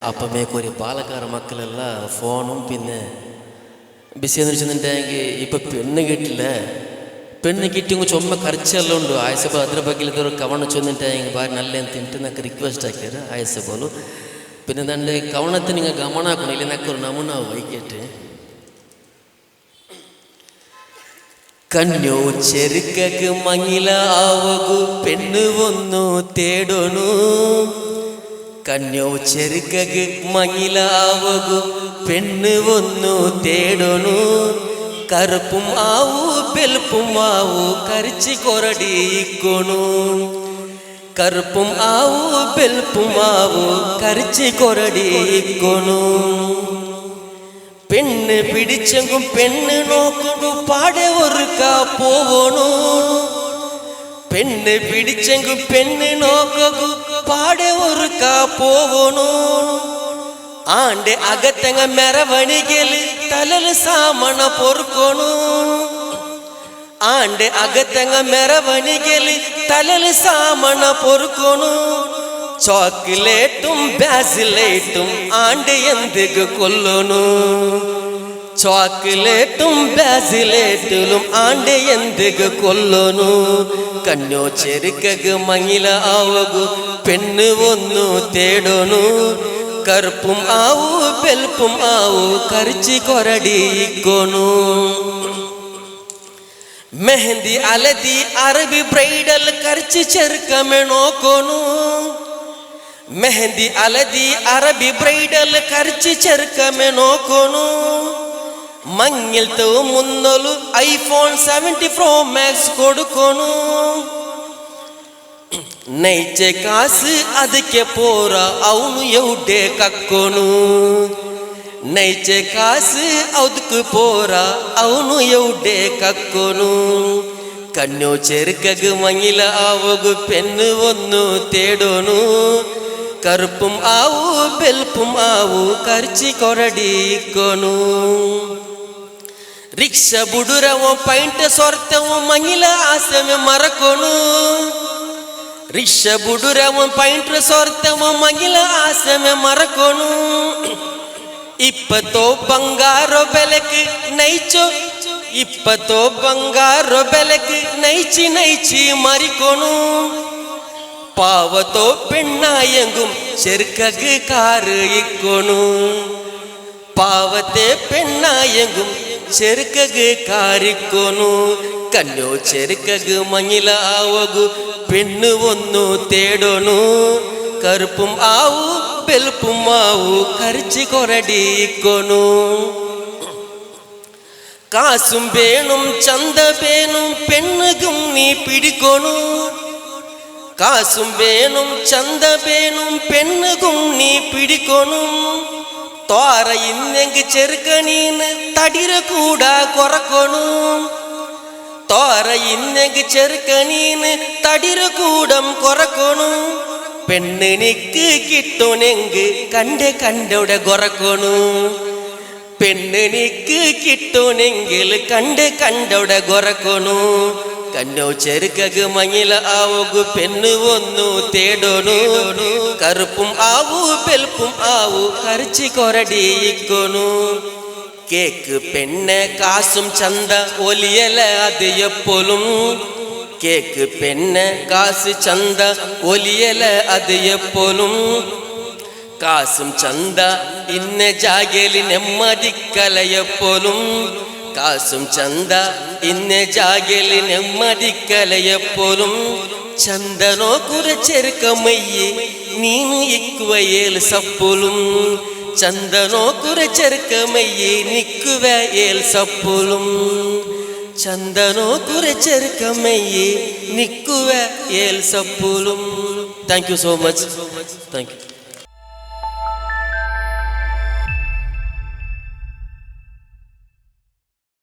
അപ്പമേക്കൊരു പാലക്കാട് മക്കളെല്ലാം ഫോണും പിന്നെ ബിസിയെന്ന് വെച്ചിട്ടുണ്ടെങ്കിൽ ഇപ്പം പെണ്ണ് കിട്ടില്ല. പെണ്ണ് കിട്ടിയെങ്കിൽ ചുമ ಖರ್ಚೆಲ್ಲ ಉಂಟು ಆಯಸಬ ಅದ್ರ ಬಗ್ಗೆ ಇಲ್ಲದವ್ರು ಕವಣ ಚೊಂದಿಟ್ಟಾಗಿ ಬಾರಿ ನಲ್ಲೆ ಅಂತ ತಿಂಟು ನಾಲ್ಕು ರಿಕ್ವೆಸ್ಟ್ ಹಾಕ್ಯಾರ ಆಯಸಬಲು പിന്നെ തൻ്റെ കവണത്തെ നിങ്ങൾ ഗമനാക്കണം ഇല്ല നക്കൊരു നമുനാവ് വൈകിട്ട് കഞ്ഞോ ചെറുക്കക്ക് മങ്ങിലാവകു പെണ്ണു ഒന്നു തേടണു കഞ്ഞോ ചെറുക്കക്ക് മങ്ങിലാവകു പെണ്ണു ഒന്നു തേടണു കറുപ്പും ആവു വെളുപ്പും ആവു കരിച്ചി കൊരടിക്കൊണു കറുപ്പും ആവു വെളുപ്പും ആവു കരിച്ചി കൊരടിക്കൊണു പെണ്ണ് പിടിച്ചെങ്കും പെണ്ണ് നോക്കും പാടെ ഒരുക്കാ പോവണു പെണ്ണ് പിടിച്ചെങ്കും പെണ്ണ് നോക്കും പാടെ ഒരുക്കാ പോവണു ആണ്ട് അകത്തങ്ങ മെരവണികല് തലല് സാമണ പൊറുക്കൊണു ആണ്ട് അകത്തങ്ങ മെരവണികല് തലല് സാമണ പൊറുക്കൊണു ചോക്ലേറ്റും ബാസിലേറ്റും ആണ്ട് എന്തിക്ക് കൊല്ലണു ചോക്ലേറ്റും ബാസിലേറ്റിലും ആണ്ട് എന്തിക്ക് കൊല്ലണു കണ്ണോ ചെറുക്കക്ക് മങ്ങില ആവകു പെണ്ണ് ഒന്നു തേടണു കറുപ്പും ആവു വെളുപ്പും ആവു കരിച്ചി കൊരടിക്കൊണു മെഹന്തി അലതി അറബി ബ്രൈഡൽ കരിച്ചി ചെറുക്കമെ നോക്കൊണു മെഹന്തി അലതി അറബി ബ്രൈഡൽ കരിച്ചി ചെറുക്കമെ നോക്കൊണു മങ്ങിൽത്തോ മുന്നൊലു ഐഫോൺ 70 Pro Max കൊടുക്കൊണു ನೈಚೆ ಕಾಸು ಅದಕ್ಕೆ ಪೋರ ಅವನು ಎವ್ಡೆ ಕಕ್ಕೊನು ನೈಚೆ ಕಾಸು ಅದಕ್ಕೆ ಪೋರ ಅವನು ಎವ್ಡೆ ಕಕ್ಕೊನು ಕಣ್ಣು ചെറുക്കക്ക് മങ്ങില ആവകു പെണ്ണ് ഒന്നു തേടണു കറുപ്പും ആവു വെളുപ്പും ആവു കരിച്ചി കൊരടിക്കൊണു ರಿಕ್ಷ ಬುಡುರವೋ ಪೈಂಟ್ ಸೊರ್ತವೋ ಮങ്ങിಲ ಆಸಮೆ ಮರಕೊನು ರಿಕ್ಷ ಬುಡುರವೋ ಪೈಂಟ್ ಸೊರ್ತವೋ ಮಗಿಲ ಆಸಮೆ ಮರಕೊನು ಇಪ್ಪತ್ತೋ ಬಂಗಾರೋ ಬೆಳಕು ನೈಚೋ ಇಪ್ಪತ್ತೋ ಬಂಗಾರೋ ಬೆಳಕು ನೈಚಿ ನೈಚಿ ಮರಿಕೊನು ಪಾವತೋ പെണ്ണായെങ്കും ചെറുക്കക്ക് കാറ് ഇക്കൊണു പാവത്തെ പെണ്ണായെങ്കും ചെറുക്കക്ക് കാരിക്കൊണു കണ്ണോ ചെറുക്കക്ക് മങ്ങില ആവകു പെണ്ണ് ഒന്നു തേടണു കറുപ്പും ആവു വെളുപ്പും ആവു കരിച്ചി കൊരടിക്കൊണു കാസും വേണും ചന്ത വേണും പെണ്ണുകും നീ പിടിക്കൊണു കാസും വേണും ചന്ത വേണും പെണ്ണുകും നീ പിടിക്കൊണു തോറ ഇന്നെങ്കി ചെറുക്കണീന്ന് തടിര കൂടാ കൊറക്കൊണു തോറ ഇന്നെങ്കി ചെറുക്കണീന്ന് തടിര കൂടം കൊറക്കൊണു പെണ്ണിനിക്ക് കിട്ടുനെങ്ക് കണ്ടെ കണ്ടവിടെ കൊറക്കൊണു പെണ്ണിനിക്ക് കിട്ടുനെങ്കിൽ കണ്ടെ കണ്ടവിടെ കൊറക്കൊണു കണ്ണോ ചെറുക്കക്ക് മങ്ങില ആവകു പെണ്ണ് ഒന്നു തേടണു കറുപ്പും ആവു വെളുപ്പും ആവു കരിച്ചി കൊരടിക്കൊണു കേക്ക് പെണ്ണ് കാസും ചന്ത ഒലിയല അത് എപ്പോഴും കേക്ക് പെണ്ണ് കാസ് ചന്ത ഒലിയല അത് എപ്പോഴും കാസും ചന്ത ഇന്ന ജാഗേലി നെമ്മതിക്കല എപ്പോഴും കാസും ചന്ത ഇന്ന ജാഗേലി നെമ്മതിക്കല എപ്പോഴും ചന്ദനോ കുരച്ചെറുക്കമയ്യേ നീನು ഇക്കുവ ഏല് സപ്പോലും ചന്ദനോ കുരച്ചെറുക്കമയ്യേ നിക്കുവ ഏൽ സപ്പോലും ചന്ദനോ കുരച്ചെറുക്കമയ്യേ നിക്കുവ ഏൽ സപ്പോലും thank you so much thank U